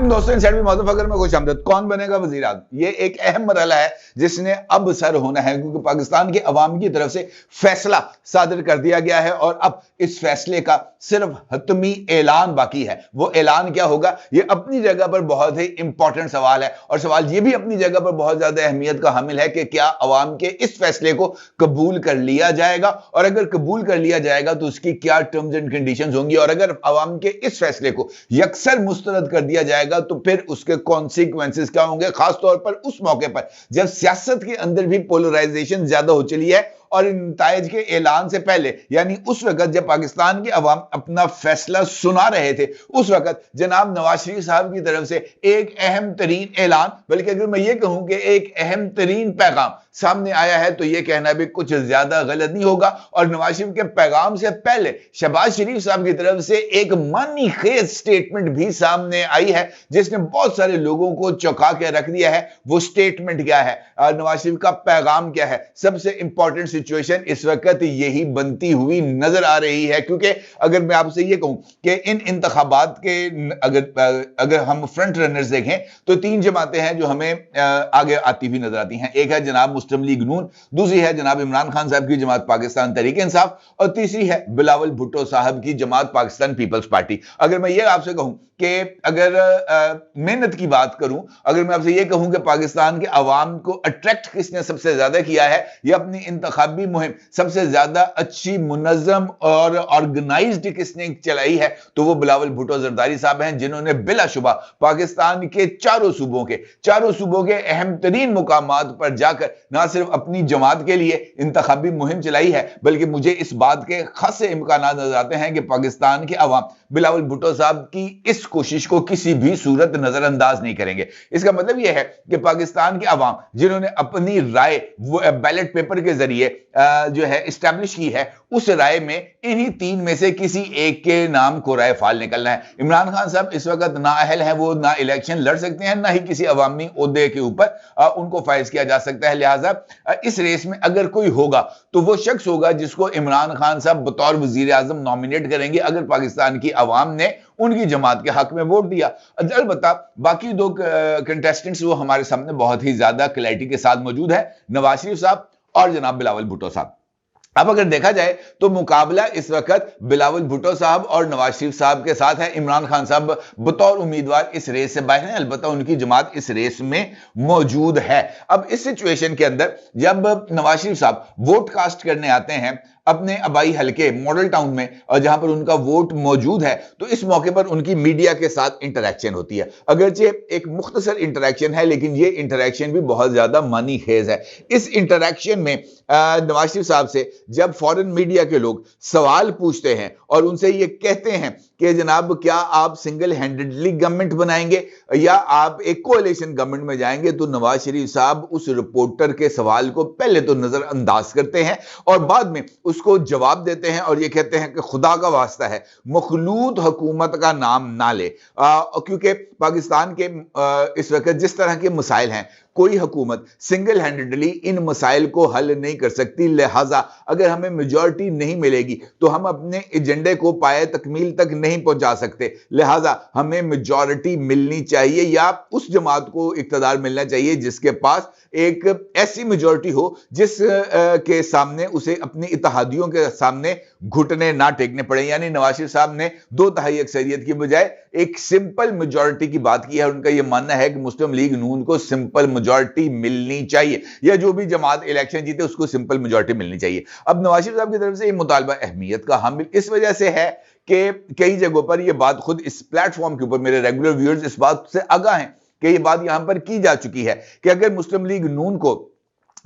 अस्सलाम दोस्तों, फकर में खुश आमदीद। कौन बनेगा वजीर आज़म, ये एक अहम मरहला है जिसने अब सर होना है, क्योंकि पाकिस्तान के अवाम की तरफ से फैसला सादर कर दिया गया है और अब इस फैसले का सिर्फ हतमी ऐलान बाकी है। वो ऐलान क्या होगा, ये अपनी जगह पर बहुत ही इंपॉर्टेंट सवाल है और सवाल ये भी अपनी जगह पर बहुत ज्यादा अहमियत का हामिल है कि क्या अवाम के इस फैसले को कबूल कर लिया जाएगा, और अगर कबूल कर लिया जाएगा तो उसकी क्या टर्म्स एंड कंडीशंस होंगी, और अगर अवाम के इस फैसले को यकसर मुस्तरद कर दिया जाएगा तो फिर उसके कॉन्सिक्वेंसेस क्या होंगे, खासतौर पर उस मौके पर जब सियासत के अंदर भी पोलराइजेशन ज्यादा हो चली है और इन नताइज के ऐलान से पहले, यानी उस वक्त जब पाकिस्तान के अवाम अपना फैसला सुना रहे थे, उस वक्त जनाब नवाज शरीफ साहब की तरफ से एक अहम तरीन ऐलान, बल्कि अगर मैं ये कहूं कि एक अहम तरीन पैगाम सामने आया है तो यह कहना भी कुछ ज्यादा गलत नहीं होगा। और नवाज शरीफ के पैगाम से पहले शहबाज शरीफ साहब की तरफ से एक मानी खेज स्टेटमेंट भी सामने आई है जिसने बहुत सारे लोगों को चौंका के रख दिया है। वो स्टेटमेंट क्या है, नवाज शरीफ का पैगाम क्या है? सबसे इंपॉर्टेंट सिचुएशन इस वक्त यही बनती हुई नजर आ रही है, क्योंकि अगर मैं आपसे ये कहूं कि इन इंतखाबात के अगर हम फ्रंट रनर्स देखें तो तीन जमातें हैं जो हमें आगे आती हुई नजर आती हैं। एक है जनाब मुस्लिम लीग नून, दूसरी है जनाब इमरान खान साहब की जमात पाकिस्तान तहरीक इंसाफ, और तीसरी है बिलावल भुट्टो साहब की जमात पाकिस्तान पीपल्स पार्टी। अगर मैं ये आपसे कहूं कि अगर मेहनत की बात करूं, अगर मैं आपसे ये कहूं कि पाकिस्तान के अवाम को अट्रैक्ट किसने सबसे ज्यादा किया है या अपनी इंतखाबी मुहिम सबसे ज्यादा अच्छी, मुनज्जम और ऑर्गेनाइज्ड किसने चलाई है, तो वो बिलावल भुट्टो जरदारी साहब हैं, जिन्होंने बिलाशुबा पाकिस्तान के चारों सूबों के अहम तरीन मुकामात पर जाकर ना सिर्फ अपनी जमात के लिए इंतखाबी मुहिम चलाई है, बल्कि मुझे इस बात के खासे इम्कानात नजर आते हैं कि पाकिस्तान के अवाम बिलावल भुट्टो साहब की इस कोशिश को किसी भी सूरत नजरअंदाज नहीं करेंगे। इसका मतलब यह है कि पाकिस्तान के अवाम जिन्होंने अपनी राय बैलेट पेपर के जरिए जो है इस्टेब्लिश की है, उस राय में इन्हीं तीन में से किसी एक के नाम को राय फाल निकलना है। इमरान खान साहब इस वक्त नाअहल हैं, वो ना इलेक्शन लड़ सकते हैं, ना ही किसी अवामी ओहदे के ऊपर उनको फाइज किया जा सकता है। लिहाजा इस रेस में अगर कोई होगा तो वो शख्स होगा जिसको इमरान खान साहब बतौर वजीर आजम नॉमिनेट करेंगे, अगर पाकिस्तान की अवाम ने उनकी जमात के हक में वोट दिया। अलबत्ता बाकी दो कंटेस्टेंट्स वो हमारे सामने बहुत ही ज्यादा क्लैरिटी के साथ मौजूद है, नवाज शरीफ साहब और जनाब बिलावल भुट्टो साहब। अब अगर देखा जाए तो मुकाबला इस वक्त बिलावल भुट्टो साहब और नवाज शरीफ साहब के साथ है। इमरान खान साहब बतौर उम्मीदवार इस रेस से बाहर हैं, अलबत्ता उनकी जमात इस रेस में मौजूद है। अब इस सिचुएशन के अंदर जब नवाज शरीफ साहब वोट कास्ट करने आते हैं अपने आबाई हलके मॉडल टाउन में, और जहां पर उनका वोट मौजूद है, तो इस मौके पर उनकी मीडिया के साथ इंटरेक्शन होती है। अगरचे एक मुख्तसर इंटरेक्शन है, लेकिन ये इंटरेक्शन भी बहुत ज्यादा मानी खेज है। इस इंटरेक्शन में नवाज शरीफ साहब से जब फॉरेन मीडिया के लोग सवाल पूछते हैं और उनसे ये कहते हैं कि जनाब क्या आप सिंगल हैंडेडली गवर्नमेंट बनाएंगे या आप एक कोएलिशन गवर्नमेंट में जाएंगे, तो नवाज शरीफ साहब उस रिपोर्टर के सवाल को पहले तो नजरअंदाज करते हैं और बाद में उसको जवाब देते हैं और ये कहते हैं कि खुदा का वास्ता है मखलूत हुकूमत का नाम ना ले, क्योंकि पाकिस्तान के इस वक्त जिस तरह के मसाइल हैं, कोई हुकूमत सिंगल हैंडेडली इन मसाइल को हल नहीं कर सकती। लिहाजा अगर हमें मेजॉरिटी नहीं मिलेगी तो हम अपने एजेंडे को पाए तकमील तक नहीं पहुंचा सकते। लिहाजा हमें मेजॉरिटी मिलनी चाहिए या उस जमात को इक्तदार मिलना चाहिए जिसके पास एक ऐसी मेजॉरिटी हो जिस के सामने उसे अपनी इत्तेहादियों के सामने घुटने ना टेकने पड़े। यानी नवाज शरीफ साहब ने 2/3 अक्सरियत की बजाय एक सिंपल मेजॉरिटी की बात की है। उनका यह मानना है कि मुस्लिम लीग नून को सिंपल मेजॉरिटी मिलनी चाहिए, या जो भी जमात इलेक्शन जीते उसको सिंपल मेजॉरिटी मिलनी चाहिए। अब नवाज शरीफ साहब की तरफ से यह मुतालबा अहमियत का हामिल इस वजह से है कि कई जगहों पर यह बात, खुद इस प्लेटफॉर्म के ऊपर मेरे रेगुलर व्यूअर्स इस बात से आगाह हैं कि यह बात यहां पर की जा चुकी है कि अगर मुस्लिम लीग नून को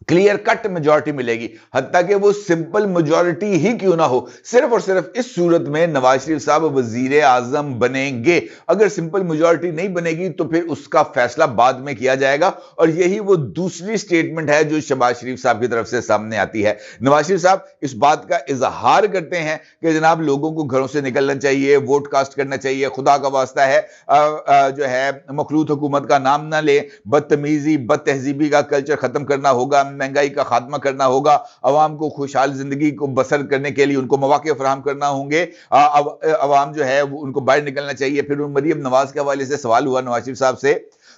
क्लियर कट मेजॉरिटी मिलेगी, हत्ता कि वो सिंपल मेजॉरिटी ही क्यों ना हो, सिर्फ और सिर्फ इस सूरत में नवाज शरीफ साहब वजीर आजम बनेंगे। अगर सिंपल मेजॉरिटी नहीं बनेगी तो फिर उसका फैसला बाद में किया जाएगा, और यही वो दूसरी स्टेटमेंट है जो शहबाज शरीफ साहब की तरफ से सामने आती है। नवाज शरीफ साहब इस बात का इजहार करते हैं कि जनाब लोगों को घरों से निकलना चाहिए, वोट कास्ट करना चाहिए, खुदा का वास्ता है जो है मखलूत हुकूमत का नाम ना ले, बदतमीजी बदतहजीबी का कल्चर खत्म करना होगा, महंगाई का खात्मा करना होगा, अवाम को खुशहाल जिंदगी को बसर करने के लिए उनको मौके फराहम करना होंगे, अवाम जो है उनको बाहर निकलना चाहिए। फिर मरियम नवाज के हवाले से सवाल हुआ नवाज शरीफ साहब से,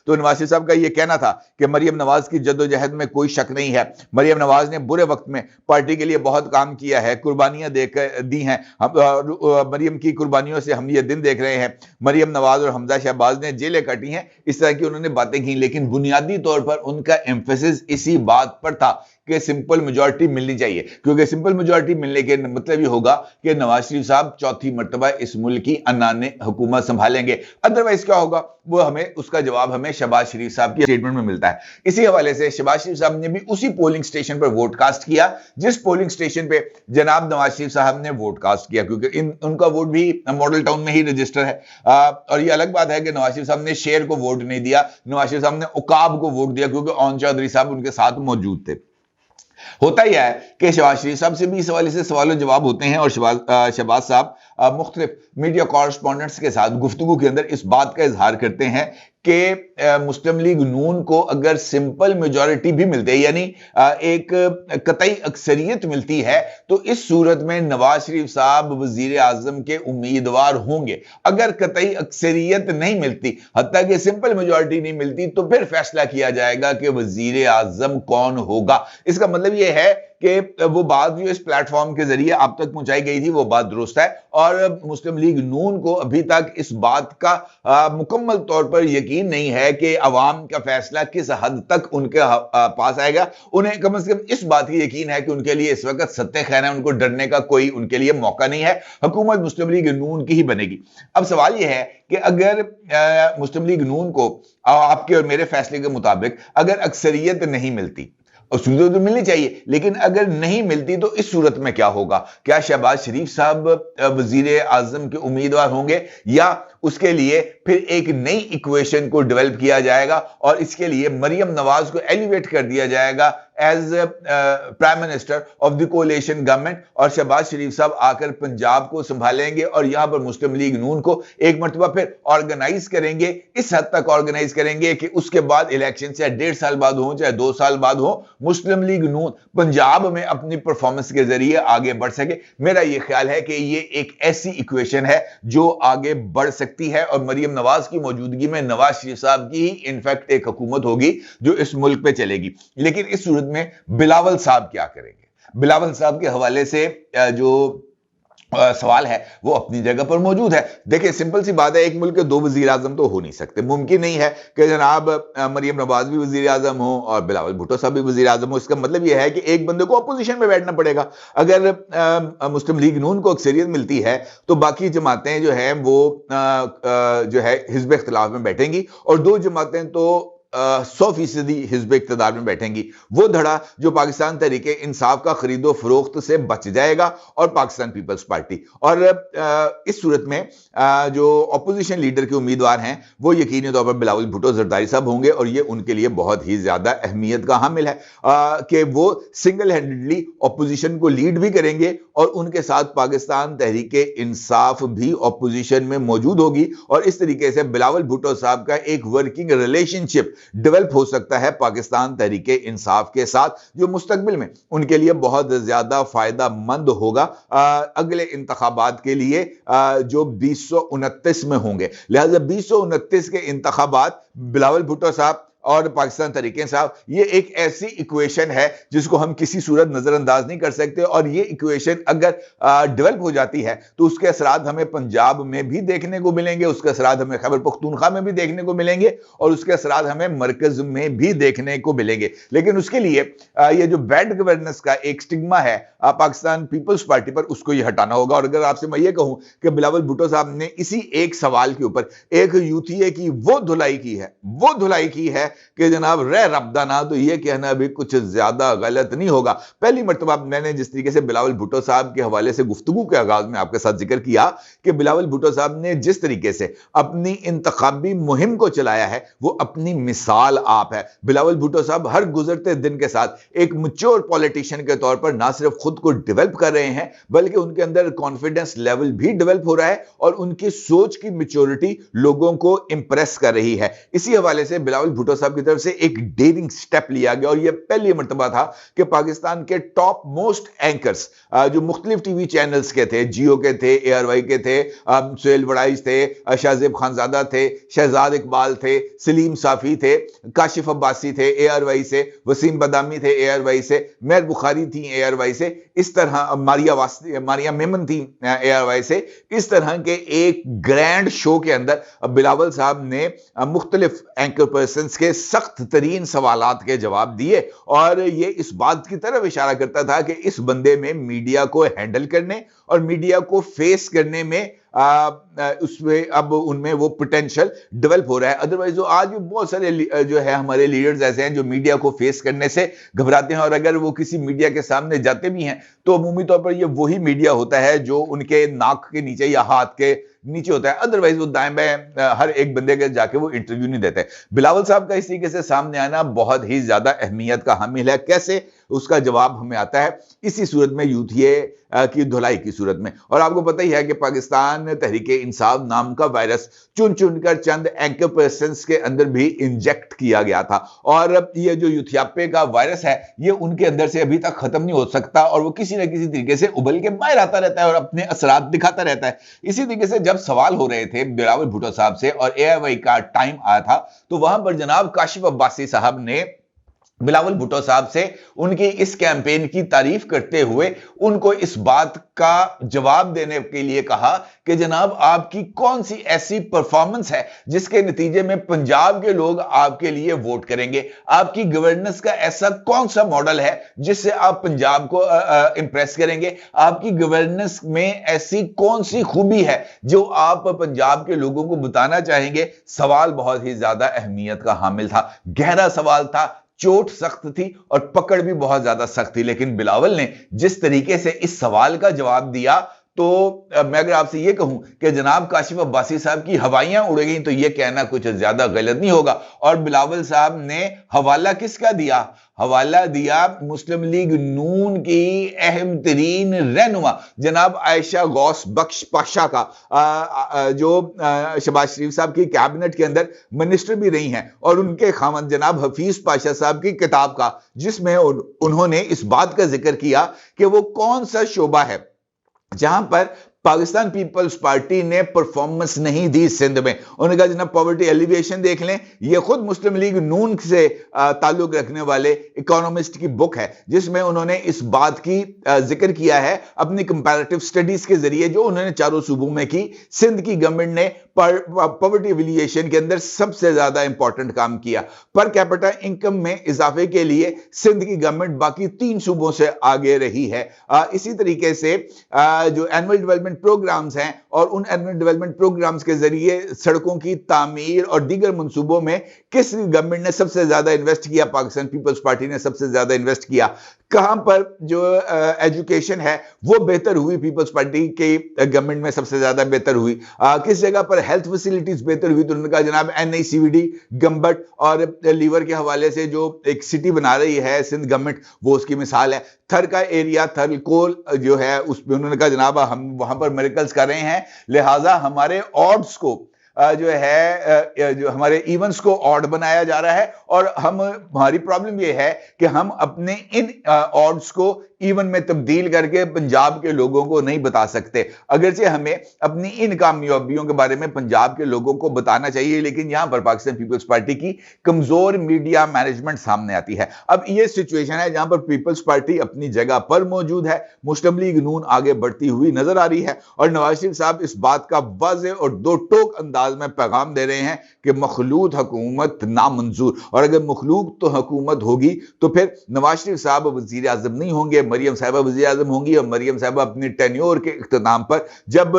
तो नवाज शरीफ साहब का ये कहना था कि मरियम नवाज की जद्दोजहद में कोई शक नहीं है, मरियम नवाज ने बुरे वक्त में पार्टी के लिए बहुत काम किया है, कुर्बानियां दी हैं, मरियम की कुर्बानियों से हम ये दिन देख रहे हैं। मरियम नवाज और हमजा शहबाज ने जेलें काटी हैं, इस तरह की उन्होंने बातें की, लेकिन बुनियादी तौर पर उनका एम्फेसिस इसी बात पर था कि सिंपल मेजॉरिटी मिलनी चाहिए, क्योंकि सिंपल मेजॉरिटी मिलने के मतलब ये होगा कि नवाज शरीफ साहब चौथी मर्तबा इस मुल्क की अन्नाने हुकूमत संभालेंगे। अदरवाइज क्या होगा, वो हमें उसका जवाब हमें शहबाज शरीफ साहब की स्टेटमेंट में मिलता है। इसी हवाले से शहबाज शरीफ साहब ने भी उसी पोलिंग स्टेशन पर वोट कास्ट किया जिस पोलिंग स्टेशन पे जनाब नवाज शरीफ साहब ने वोट कास्ट किया, क्योंकि उनका वोट भी मॉडल टाउन में ही रजिस्टर है। और ये अलग बात है कि नवाज शरीफ साहब ने शेर को वोट नहीं दिया, नवाज शरीफ साहब ने उकाब को वोट दिया, क्योंकि ओन चौधरी साहब उनके साथ मौजूद थे। होता यह है कि शहबाज शरीफ साहब से भी इस हवाले से सवाल जवाब होते हैं, और शहबाज साहब मुख्तलिफ मीडिया कॉरेस्पॉन्डेंट्स के साथ गुफ्तगू के अंदर इस बात का इजहार करते हैं कि मुस्लिम लीग नून को अगर सिंपल मेजॉरिटी भी मिलती है, यानी एक कतई अक्सरियत मिलती है, तो इस सूरत में नवाज शरीफ साहब वजीर आजम के उम्मीदवार होंगे। अगर कतई अक्सरियत नहीं मिलती, हत्ता कि सिंपल मेजॉरिटी नहीं मिलती, तो फिर फैसला किया जाएगा कि वजीर आजम कौन होगा। इसका मतलब यह है कि वो बात जो इस प्लेटफॉर्म के जरिए आप तक पहुंचाई गई थी वो बात दुरुस्त है, और मुस्लिम लीग नून को अभी तक इस बात का मुकम्मल तौर पर यकीन नहीं है कि अवाम का फैसला किस हद तक उनके पास आएगा। उन्हें कम से कम इस बात की यकीन है कि उनके लिए इस वक्त सत्ते खैर है, उनको डरने का कोई उनके लिए मौका नहीं है, हुकूमत मुस्लिम लीग नून की ही बनेगी। अब सवाल यह है कि अगर मुस्लिम लीग नून को आपके और मेरे फैसले के मुताबिक अगर अक्सरियत नहीं मिलती, और सूरत तो मिलनी चाहिए, लेकिन अगर नहीं मिलती तो इस सूरत में क्या होगा? क्या शहबाज शरीफ साहब वजीर आजम के उम्मीदवार होंगे, या उसके लिए फिर एक नई इक्वेशन को डेवलप किया जाएगा और इसके लिए मरियम नवाज को एलिवेट कर दिया जाएगा as prime minister of the coalition government, और शहबाज शरीफ साहब आकर पंजाब को संभालेंगे और यहां पर मुस्लिम लीग नून को एक मरतबा फिर ऑर्गेनाइज करेंगे, इस हद तक ऑर्गेनाइज करेंगे कि उसके बाद इलेक्शन चाहे 1.5 साल बाद हो चाहे 2 साल बाद हो, मुस्लिम लीग नून पंजाब में अपनी परफॉर्मेंस के जरिए आगे बढ़ सके। मेरा यह ख्याल है कि यह एक ऐसी इक्वेशन है जो आगे बढ़ सकती है, और मरियम नवाज की मौजूदगी में नवाज शरीफ साहब की ही इनफैक्ट एक हुकूमत होगी जो इस मुल्क पे चलेगी। लेकिन इस सूरत में बिलावल साहब क्या करेंगे? बिलावल साहब के हवाले से जो सवाल है वो अपनी जगह पर मौजूद है। देखिए, सिंपल सी बात है, एक मुल्क के 2 वजीर आजम तो हो नहीं सकते, मुमकिन नहीं है कि जनाब मरियम नवाज भी वजीर आजम हो और बिलावल भुट्टो साहब भी वजीर आजम हो। इसका मतलब यह है कि एक बंदे को अपोजिशन में बैठना पड़ेगा। अगर मुस्लिम लीग नून को अक्सरियत मिलती है तो बाकी जमातें जो है वो जो है हिज़्ब इख्तिलाफ में बैठेंगी, और 2 जमातें तो 100% हिज़्ब इक़्तिदार में बैठेंगी। वो धड़ा जो पाकिस्तान तहरीके इंसाफ का खरीदो फरोख्त से बच जाएगा और पाकिस्तान पीपल्स पार्टी, और इस सूरत में जो अपोजिशन लीडर के उम्मीदवार हैं वो यकीनी तौर पर बिलावल भुट्टो ज़रदारी साहब होंगे, और ये उनके लिए बहुत ही ज्यादा अहमियत का हामिल है कि वो सिंगल हैंडेडली अपोजिशन को लीड भी करेंगे, और उनके साथ पाकिस्तान तहरीके इंसाफ भी अपोजिशन में मौजूद होगी, और इस तरीके से बिलावल भुट्टो साहब का एक वर्किंग रिलेशनशिप डेवलप हो सकता है पाकिस्तान तहरीके इंसाफ के साथ, जो मुस्तकबिल में उनके लिए बहुत ज्यादा फायदा मंद होगा अगले इंतखाबात के लिए जो 2029 में होंगे। लिहाजा 2029 के इंतखाबात बिलावल भुट्टो साहब और पाकिस्तान तहरीके इंसाफ, ये एक ऐसी इक्वेशन है जिसको हम किसी सूरत नजरअंदाज नहीं कर सकते, और ये इक्वेशन अगर डेवलप हो जाती है तो उसके असरात हमें पंजाब में भी देखने को मिलेंगे, उसके असरात हमें खैबर पख्तूनख्वा में भी देखने को मिलेंगे, और उसके असरात हमें मरकज में भी देखने को मिलेंगे। लेकिन उसके लिए ये जो बैड गवर्नेंस का एक स्टिग्मा है पाकिस्तान पीपल्स पार्टी पर, उसको ये हटाना होगा। और अगर आपसे मैं ये कहूं कि बिलावल भुट्टो साहब ने इसी एक सवाल के ऊपर एक यूथीए की वो धुलाई की है कि जनाब रह रब्दा ना, तो ये कहना भी कुछ ज्यादा गलत नहीं होगा। पहली मर्तबा मैंने जिस तरीके से बिलावल भुट्टो साहब के हवाले से गुफ्तगू के आगाज में आपके साथ जिक्र किया कि बिलावल भुट्टो साहब ने जिस तरीके से अपनी इंतखाबी मुहिम को चलाया है वो अपनी मिसाल आप है। बिलावल भुट्टो साहब हर गुजरते दिन के साथ एक मैच्योर पॉलिटिशियन के तौर पर ना सिर्फ खुद को डेवलप कर रहे हैं, बल्कि उनके अंदर कॉन्फिडेंस लेवल भी डेवलप हो रहा है, और उनकी सोच की मैच्योरिटी लोगों को इंप्रेस कर रही है। इसी हवाले से बिलावल भुट्टो साहब साहब की तरफ से एक डेयरिंग स्टेप लिया गया और यह पहली मर्तबा था कि पाकिस्तान के टॉप मोस्ट एंकर्स जो मुख्तलिफ टीवी चैनल्स के थे, जियो के थे, ARY के थे, सुहेल वड़ाइश थे, शाहजेब खानजादा थे, शहजाद इकबाल थे, सलीम साफी थे, काशिफ अब्बासी थे ARY से, वसीम बदामी थे ARY से, मेहर बुखारी थी ARY से, इस तरह मारिया मेमन थी ARY से। इस तरह के एक ग्रैंड शो के अंदर बिलावल साहब ने मुख्तलिफ एंकर पर्सन्स के सख्त तरीन सवालात के जवाब दिए और ये इस बात की तरफ इशारा करता था कि इस बंदे में मीडिया को हैंडल करने और मीडिया को फेस करने में उसमें अब उनमें वो पोटेंशियल डेवलप हो रहा है। अदरवाइज जो आज भी बहुत सारे जो है हमारे लीडर्स ऐसे हैं जो मीडिया को फेस करने से घबराते हैं और अगर वो किसी मीडिया के सामने जाते भी हैं तो अमूमी तौर पर ये वही मीडिया होता है जो उनके नाक के नीचे या हाथ के नीचे होता है, अदरवाइज वो दाएं बाएं हर एक बंदे के जाके वो इंटरव्यू नहीं देते। बिलावल साहब का इस तरीके से सामने आना बहुत ही ज्यादा अहमियत का हामिल है। कैसे उसका जवाब हमें आता है इसी सूरत में, यूथिये की धुलाई की सूरत में। और आपको पता ही है कि पाकिस्तान तहरीक इंसाफ नाम का वायरस चुन चुनकर चंद एंकर पर्सन्स के अंदर भी इंजेक्ट किया गया था और ये जो यूथियापे का वायरस है ये उनके अंदर से अभी तक खत्म नहीं हो सकता और वो किसी न किसी तरीके से उबल के बाहर आता रहता है और अपने असरात दिखाता रहता है। इसी तरीके से जब सवाल हो रहे थे बिलावल भुट्टो साहब से और ARY का टाइम आया था तो वहां पर जनाब काशिफ अब्बासी साहब ने बिलावल भुट्टो साहब से उनकी इस कैंपेन की तारीफ करते हुए उनको इस बात का जवाब देने के लिए कहा कि जनाब आपकी कौन सी ऐसी परफॉर्मेंस है जिसके नतीजे में पंजाब के लोग आपके लिए वोट करेंगे, आपकी गवर्नेंस का ऐसा कौन सा मॉडल है जिससे आप पंजाब को इंप्रेस करेंगे, आपकी गवर्नेंस में ऐसी कौन सी खूबी है जो आप पंजाब के लोगों को बताना चाहेंगे। सवाल बहुत ही ज्यादा अहमियत का हामिल था, गहरा सवाल था, चोट सख्त थी और पकड़ भी बहुत ज्यादा सख्त थी, लेकिन बिलावल ने जिस तरीके से इस सवाल का जवाब दिया तो मैं अगर आपसे यह कहूं कि जनाब काशिफ अब्बासी साहब की हवाइयां उड़ गई तो यह कहना कुछ ज्यादा गलत नहीं होगा। और बिलावल साहब ने हवाला किसका दिया? हवाला दिया मुस्लिम लीग नून की अहम तरीन रहनुमा जनाब आयशा गौस बख्श पाशा का, जो शहबाज शरीफ साहब की कैबिनेट के अंदर मिनिस्टर भी रही हैं, और उनके खामद जनाब हफीज पाशा साहब की किताब का, जिसमें उन्होंने इस बात का जिक्र किया कि वो कौन सा शोबा है जहां पर पाकिस्तान पीपल्स पार्टी ने परफॉर्मेंस नहीं दी सिंध में। उन्होंने कहा जनाब पॉवर्टी एलिवेशन देख लें, ये खुद मुस्लिम लीग नून से ताल्लुक रखने वाले इकोनॉमिस्ट की बुक है जिसमें उन्होंने इस बात की जिक्र किया है अपनी कंपैरेटिव स्टडीज के जरिए जो उन्होंने चारों सूबों में की। सिंध की गवर्नमेंट ने पॉवर्टी एलिवेशन के अंदर सबसे ज्यादा इंपॉर्टेंट काम किया। पर कैपिटा इनकम में इजाफे के लिए सिंध की गवर्नमेंट बाकी 3 सूबों से आगे रही है। इसी तरीके से जो एनुअल डेवलपमेंट प्रोग्राम्स हैं और उन एनुअल डेवलपमेंट प्रोग्राम्स के जरिए सड़कों की तामीर और दीगर मंसूबों में किस गवर्नमेंट ने सबसे ज्यादा इन्वेस्ट किया? पाकिस्तान पीपल्स पार्टी ने सबसे ज्यादा इन्वेस्ट किया। कहां पर जो एजुकेशन है वो बेहतर हुई? पीपल्स पार्टी के गवर्नमेंट में सबसे ज्यादा बेहतर हुई। किस जगह पर हेल्थ फैसिलिटीज बेहतर हुई? तो उन्होंने कहा जनाब NICVD गंबट और लीवर के हवाले से जो एक सिटी बना रही है सिंध गवर्नमेंट, वो उसकी मिसाल है। थर का एरिया, थर कोल जो है उसमें उन्होंने कहा जनाब हम वहां पर मिरेकल्स कर रहे हैं, लिहाजा हमारे ऑड्स को जो है जो हमारे इवेंट्स को ऑड बनाया जा रहा है और हमारी प्रॉब्लम यह है कि हम अपने इन ऑड्स को इवन में तब्दील करके पंजाब के लोगों को नहीं बता सकते। अगरचे हमें अपनी इन कामयाबियों के बारे में पंजाब के लोगों को बताना चाहिए, लेकिन यहां पर पाकिस्तान पीपल्स पार्टी की कमजोर मीडिया मैनेजमेंट सामने आती है। अब ये सिचुएशन है जहां पर पीपल्स पार्टी अपनी जगह पर मौजूद है, मुस्लिम लीग नून आगे बढ़ती हुई नजर आ रही है और नवाज शरीफ साहब इस बात का वाज़ेह और दो टोक अंदाज में पैगाम दे रहे हैं कि मखलूत हुकूमत नामंजूर, और अगर मखलूत तो हुकूमत होगी तो फिर नवाज शरीफ साहब वजीर आजम नहीं होंगे, मरियम साहिबा वज़ीर आज़म होंगी और मरियम साहिबा अपनी टेन्योर के इख्तिताम पर जब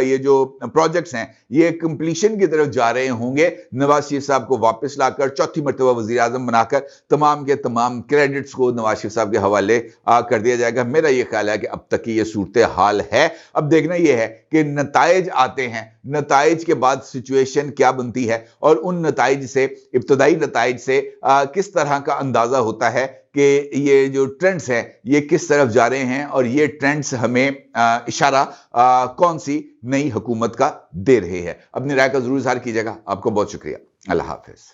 ये जो प्रोजेक्ट्स हैं ये कंप्लीशन की तरफ जा रहे होंगे, नवाज शरीफ साहब को वापस लाकर चौथी मरतबा वज़ीर आज़म बनाकर तमाम के तमाम क्रेडिट्स को नवाज शरीफ साहब के हवाले कर दिया जाएगा। मेरा ये ख्याल है कि अब तक की ये सूरत हाल है। अब देखना ये है कि नताइज आते हैं, नताइज के बाद सिचुएशन क्या बनती है और उन नताइज से, इब्तदाई नताइज से किस तरह का अंदाजा होता है कि ये जो ट्रेंड्स हैं ये किस तरफ जा रहे हैं और ये ट्रेंड्स हमें इशारा कौन सी नई हुकूमत का दे रहे हैं। अपनी राय का जरूर इज़हार कीजिएगा। आपको बहुत शुक्रिया। अल्लाह हाफिज।